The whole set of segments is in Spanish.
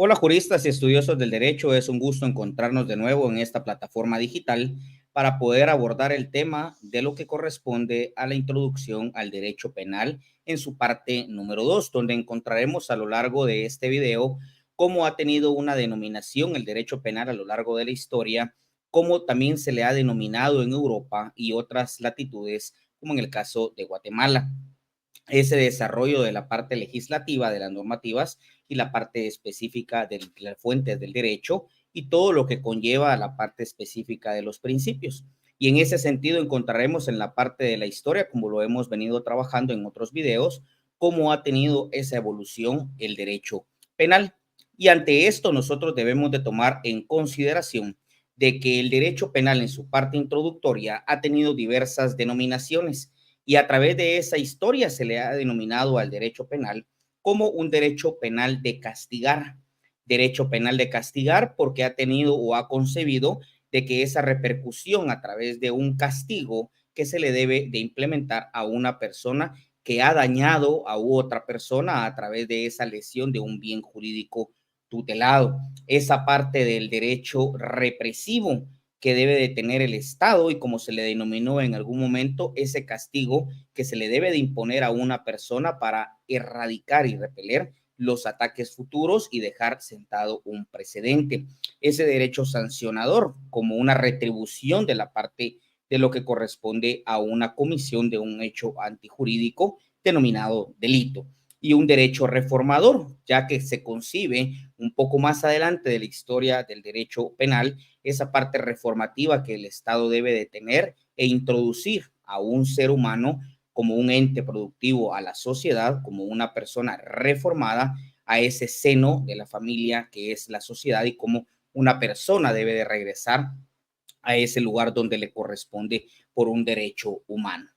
Hola juristas y estudiosos del derecho, es un gusto encontrarnos de nuevo en esta plataforma digital para poder abordar el tema de lo que corresponde a la introducción al derecho penal en su parte número 2, donde encontraremos a lo largo de este video cómo ha tenido una denominación el derecho penal a lo largo de la historia, cómo también se le ha denominado en Europa y otras latitudes, como en el caso de Guatemala. Ese desarrollo de la parte legislativa de las normativas y la parte específica de las fuentes del derecho y todo lo que conlleva a la parte específica de los principios. Y en ese sentido encontraremos en la parte de la historia, como lo hemos venido trabajando en otros videos, cómo ha tenido esa evolución el derecho penal. Y ante esto nosotros debemos de tomar en consideración de que el derecho penal en su parte introductoria ha tenido diversas denominaciones y a través de esa historia se le ha denominado al derecho penal como un derecho penal de castigar. Derecho penal de castigar porque ha tenido o ha concebido de que esa repercusión a través de un castigo que se le debe de implementar a una persona que ha dañado a otra persona a través de esa lesión de un bien jurídico tutelado. Esa parte del derecho represivo que debe de tener el Estado y como se le denominó en algún momento, ese castigo que se le debe de imponer a una persona para erradicar y repeler los ataques futuros y dejar sentado un precedente. Ese derecho sancionador como una retribución de la parte de lo que corresponde a una comisión de un hecho antijurídico denominado delito. Y un derecho reformador, ya que se concibe un poco más adelante de la historia del derecho penal esa parte reformativa que el Estado debe de tener e introducir a un ser humano como un ente productivo a la sociedad, como una persona reformada a ese seno de la familia que es la sociedad y como una persona debe de regresar a ese lugar donde le corresponde por un derecho humano.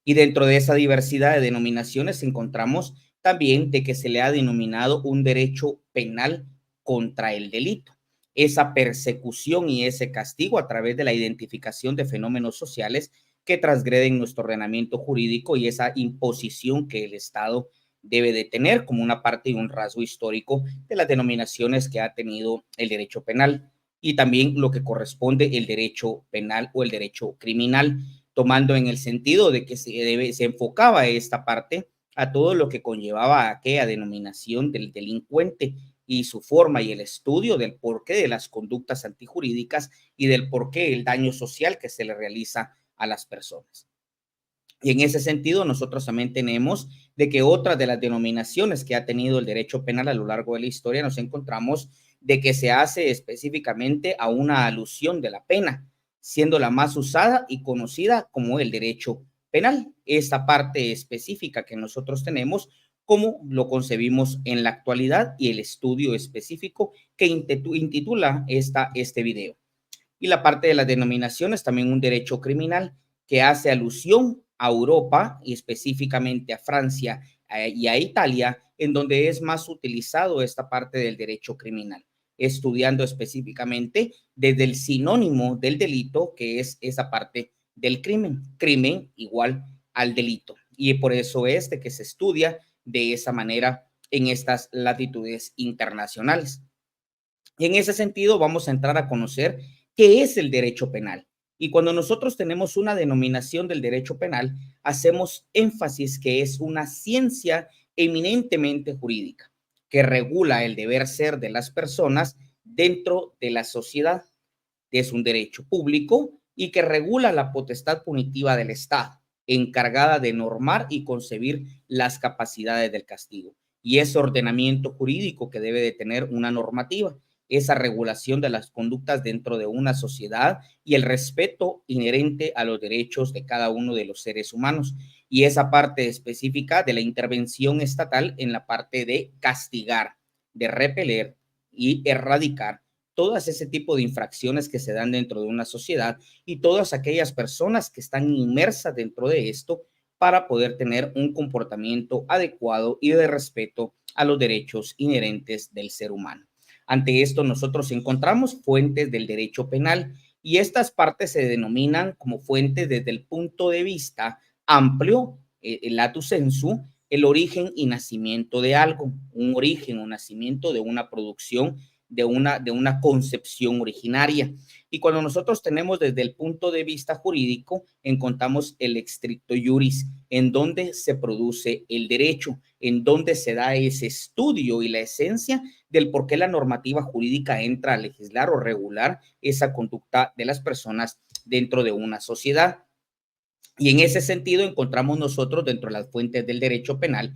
Y dentro de esa diversidad de denominaciones encontramos también de que se le ha denominado un derecho penal contra el delito. Esa persecución y ese castigo a través de la identificación de fenómenos sociales que transgreden nuestro ordenamiento jurídico y esa imposición que el Estado debe de tener como una parte y un rasgo histórico de las denominaciones que ha tenido el derecho penal y también lo que corresponde el derecho penal o el derecho criminal, tomando en el sentido de que se enfocaba esta parte a todo lo que conllevaba a aquella denominación del delincuente y su forma y el estudio del porqué de las conductas antijurídicas y del porqué el daño social que se le realiza a las personas. Y en ese sentido, nosotros también tenemos de que otra de las denominaciones que ha tenido el derecho penal a lo largo de la historia nos encontramos de que se hace específicamente a una alusión de la pena, siendo la más usada y conocida como el derecho penal. Esta parte específica que nosotros tenemos, como lo concebimos en la actualidad y el estudio específico que intitula este video y la parte de las denominaciones, también un derecho criminal que hace alusión a Europa y específicamente a Francia y a Italia, en donde es más utilizado esta parte del derecho criminal, estudiando específicamente desde el sinónimo del delito, que es esa parte del crimen, crimen igual al delito. Y por eso es de que se estudia de esa manera en estas latitudes internacionales. Y en ese sentido vamos a entrar a conocer qué es el derecho penal. Y cuando nosotros tenemos una denominación del derecho penal, hacemos énfasis que es una ciencia eminentemente jurídica que regula el deber ser de las personas dentro de la sociedad. Es un derecho público y que regula la potestad punitiva del Estado, encargada de normar y concebir las capacidades del castigo. Y ese ordenamiento jurídico que debe de tener una normativa, esa regulación de las conductas dentro de una sociedad y el respeto inherente a los derechos de cada uno de los seres humanos. Y esa parte específica de la intervención estatal en la parte de castigar, de repeler y erradicar todas ese tipo de infracciones que se dan dentro de una sociedad y todas aquellas personas que están inmersas dentro de esto para poder tener un comportamiento adecuado y de respeto a los derechos inherentes del ser humano. Ante esto nosotros encontramos fuentes del derecho penal y estas partes se denominan como fuentes desde el punto de vista amplio, lato sensu, el origen y nacimiento de algo, un origen o nacimiento de una producción, de una concepción originaria. Y cuando nosotros tenemos desde el punto de vista jurídico, encontramos el stricto iuris, en donde se produce el derecho, en donde se da ese estudio y la esencia del por qué la normativa jurídica entra a legislar o regular esa conducta de las personas dentro de una sociedad. Y en ese sentido encontramos nosotros dentro de las fuentes del derecho penal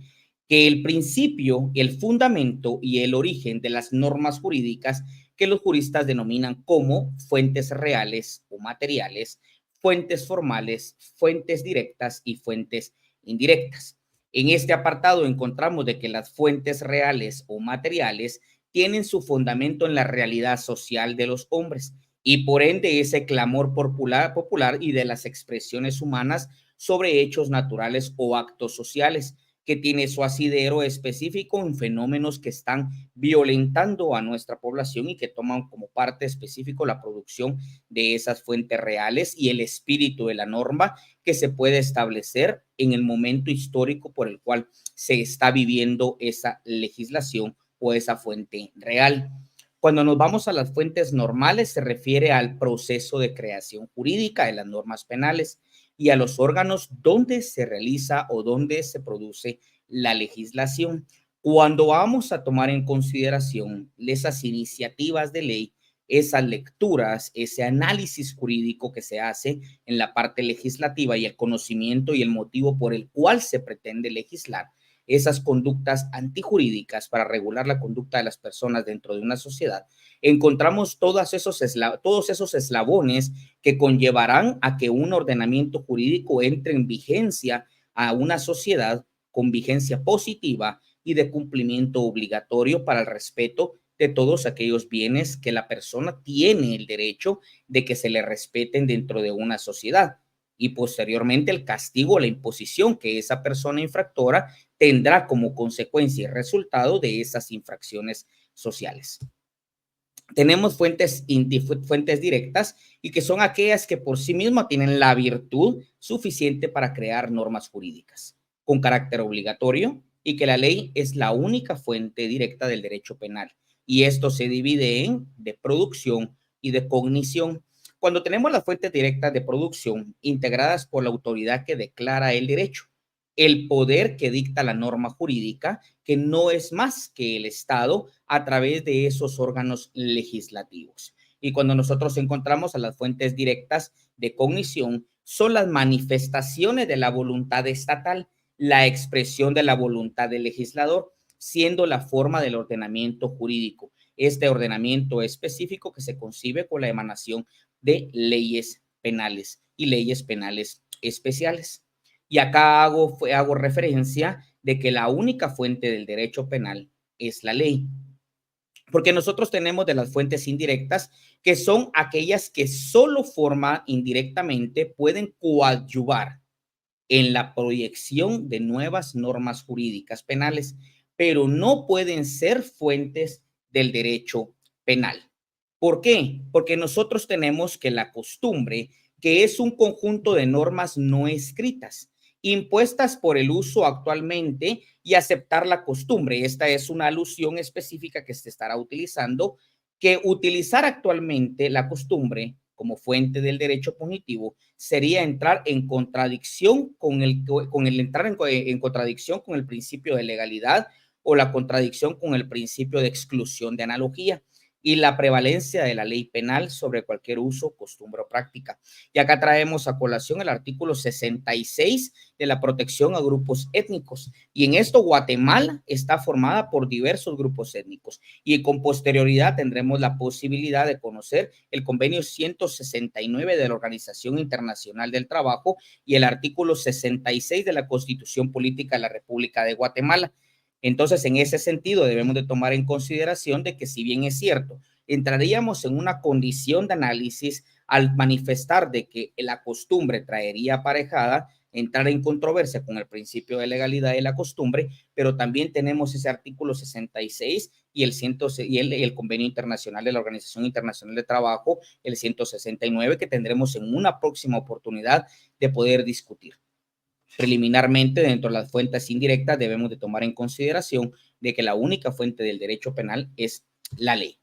que el principio, el fundamento y el origen de las normas jurídicas que los juristas denominan como fuentes reales o materiales, fuentes formales, fuentes directas y fuentes indirectas. En este apartado encontramos de que las fuentes reales o materiales tienen su fundamento en la realidad social de los hombres y por ende ese clamor popular y de las expresiones humanas sobre hechos naturales o actos sociales, que tiene su asidero específico en fenómenos que están violentando a nuestra población y que toman como parte específico la producción de esas fuentes reales y el espíritu de la norma que se puede establecer en el momento histórico por el cual se está viviendo esa legislación o esa fuente real. Cuando nos vamos a las fuentes normales, se refiere al proceso de creación jurídica de las normas penales y a los órganos donde se realiza o donde se produce la legislación. Cuando vamos a tomar en consideración esas iniciativas de ley, esas lecturas, ese análisis jurídico que se hace en la parte legislativa y el conocimiento y el motivo por el cual se pretende legislar, esas conductas antijurídicas para regular la conducta de las personas dentro de una sociedad, encontramos todos esos eslabones que conllevarán a que un ordenamiento jurídico entre en vigencia a una sociedad con vigencia positiva y de cumplimiento obligatorio para el respeto de todos aquellos bienes que la persona tiene el derecho de que se le respeten dentro de una sociedad y posteriormente el castigo o la imposición que esa persona infractora tendrá como consecuencia y resultado de esas infracciones sociales. Tenemos fuentes directas y que son aquellas que por sí mismas tienen la virtud suficiente para crear normas jurídicas con carácter obligatorio y que la ley es la única fuente directa del derecho penal. Y esto se divide en de producción y de cognición. Cuando tenemos las fuentes directas de producción integradas por la autoridad que declara el derecho, el poder que dicta la norma jurídica, que no es más que el Estado a través de esos órganos legislativos. Y cuando nosotros encontramos a las fuentes directas de cognición, son las manifestaciones de la voluntad estatal, la expresión de la voluntad del legislador, siendo la forma del ordenamiento jurídico. Este ordenamiento específico que se concibe con la emanación de leyes penales y leyes penales especiales. Y acá hago referencia de que la única fuente del derecho penal es la ley. Porque nosotros tenemos de las fuentes indirectas, que son aquellas que solo forma indirectamente pueden coadyuvar en la proyección de nuevas normas jurídicas penales, pero no pueden ser fuentes del derecho penal. ¿Por qué? Porque nosotros tenemos que la costumbre, que es un conjunto de normas no escritas, impuestas por el uso actualmente y aceptar la costumbre. Esta es una alusión específica que se estará utilizando, que utilizar actualmente la costumbre como fuente del derecho punitivo sería entrar en contradicción en contradicción con el principio de legalidad o la contradicción con el principio de exclusión de analogía y la prevalencia de la ley penal sobre cualquier uso, costumbre o práctica. Y acá traemos a colación el artículo 66 de la protección a grupos étnicos. Y en esto Guatemala está formada por diversos grupos étnicos. Y con posterioridad tendremos la posibilidad de conocer el convenio 169 de la Organización Internacional del Trabajo y el artículo 66 de la Constitución Política de la República de Guatemala. Entonces, en ese sentido, debemos de tomar en consideración de que si bien es cierto, entraríamos en una condición de análisis al manifestar de que la costumbre traería aparejada entrar en controversia con el principio de legalidad de la costumbre, pero también tenemos ese artículo 66 y el convenio internacional de la Organización Internacional de Trabajo, el 169, que tendremos en una próxima oportunidad de poder discutir. Preliminarmente, dentro de las fuentes indirectas, debemos de tomar en consideración de que la única fuente del derecho penal es la ley.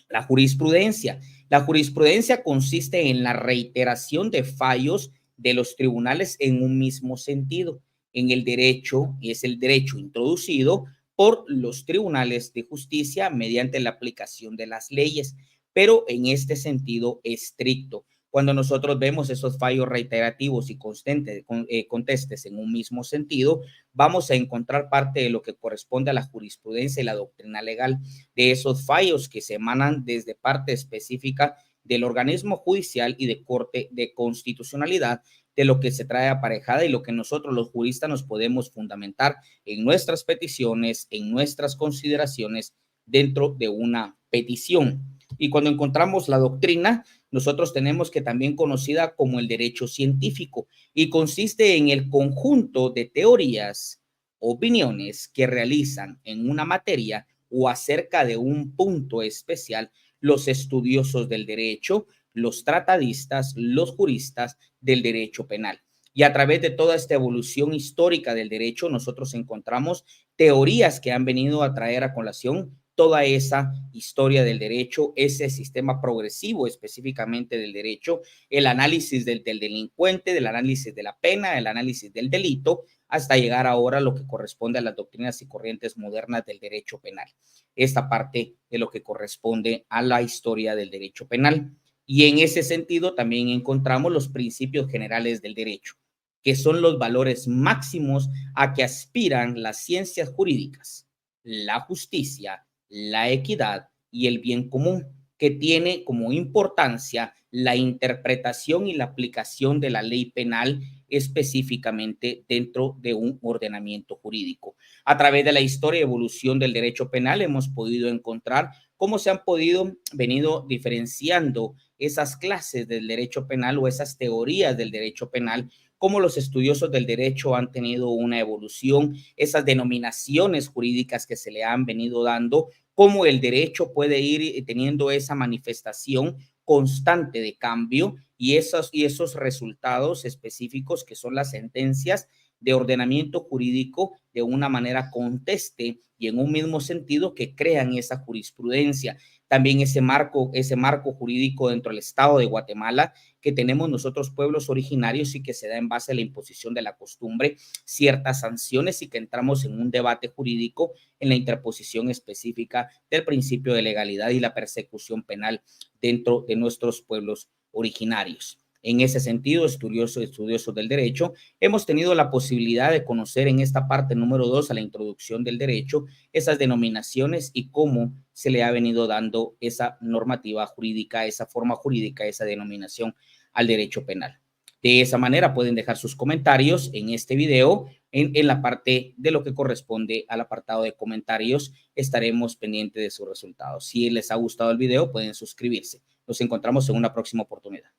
La jurisprudencia. La jurisprudencia consiste en la reiteración de fallos de los tribunales en un mismo sentido. En el derecho, es el derecho introducido por los tribunales de justicia mediante la aplicación de las leyes, pero en este sentido estricto. Cuando nosotros vemos esos fallos reiterativos y contestes en un mismo sentido, vamos a encontrar parte de lo que corresponde a la jurisprudencia y la doctrina legal, de esos fallos que se emanan desde parte específica del organismo judicial y de corte de constitucionalidad, de lo que se trae aparejada y lo que nosotros los juristas nos podemos fundamentar en nuestras peticiones, en nuestras consideraciones dentro de una petición. Y cuando encontramos la doctrina, nosotros tenemos que también conocida como el derecho científico, y consiste en el conjunto de teorías, opiniones que realizan en una materia o acerca de un punto especial los estudiosos del derecho, los tratadistas, los juristas del derecho penal. Y a través de toda esta evolución histórica del derecho, nosotros encontramos teorías que han venido a traer a colación toda esa historia del derecho, ese sistema progresivo específicamente del derecho, el análisis del delincuente, del análisis de la pena, el análisis del delito, hasta llegar ahora a lo que corresponde a las doctrinas y corrientes modernas del derecho penal. Esta parte de lo que corresponde a la historia del derecho penal. Y en ese sentido también encontramos los principios generales del derecho, que son los valores máximos a que aspiran las ciencias jurídicas, la justicia, la equidad y el bien común, que tiene como importancia la interpretación y la aplicación de la ley penal específicamente dentro de un ordenamiento jurídico. A través de la historia y evolución del derecho penal hemos podido encontrar cómo se han podido venido diferenciando esas clases del derecho penal o esas teorías del derecho penal, cómo los estudiosos del derecho han tenido una evolución, esas denominaciones jurídicas que se le han venido dando, cómo el derecho puede ir teniendo esa manifestación constante de cambio y esos resultados específicos que son las sentencias de ordenamiento jurídico de una manera conteste y en un mismo sentido que crean esa jurisprudencia. También ese marco jurídico dentro del Estado de Guatemala que tenemos nosotros pueblos originarios y que se da en base a la imposición de la costumbre, ciertas sanciones y que entramos en un debate jurídico en la interposición específica del principio de legalidad y la persecución penal dentro de nuestros pueblos originarios. En ese sentido, estudiosos del derecho, hemos tenido la posibilidad de conocer en esta parte número 2 a la introducción del derecho, esas denominaciones y cómo se le ha venido dando esa normativa jurídica, esa forma jurídica, esa denominación al derecho penal. De esa manera pueden dejar sus comentarios en este video, en la parte de lo que corresponde al apartado de comentarios. Estaremos pendientes de sus resultados. Si les ha gustado el video, pueden suscribirse. Nos encontramos en una próxima oportunidad.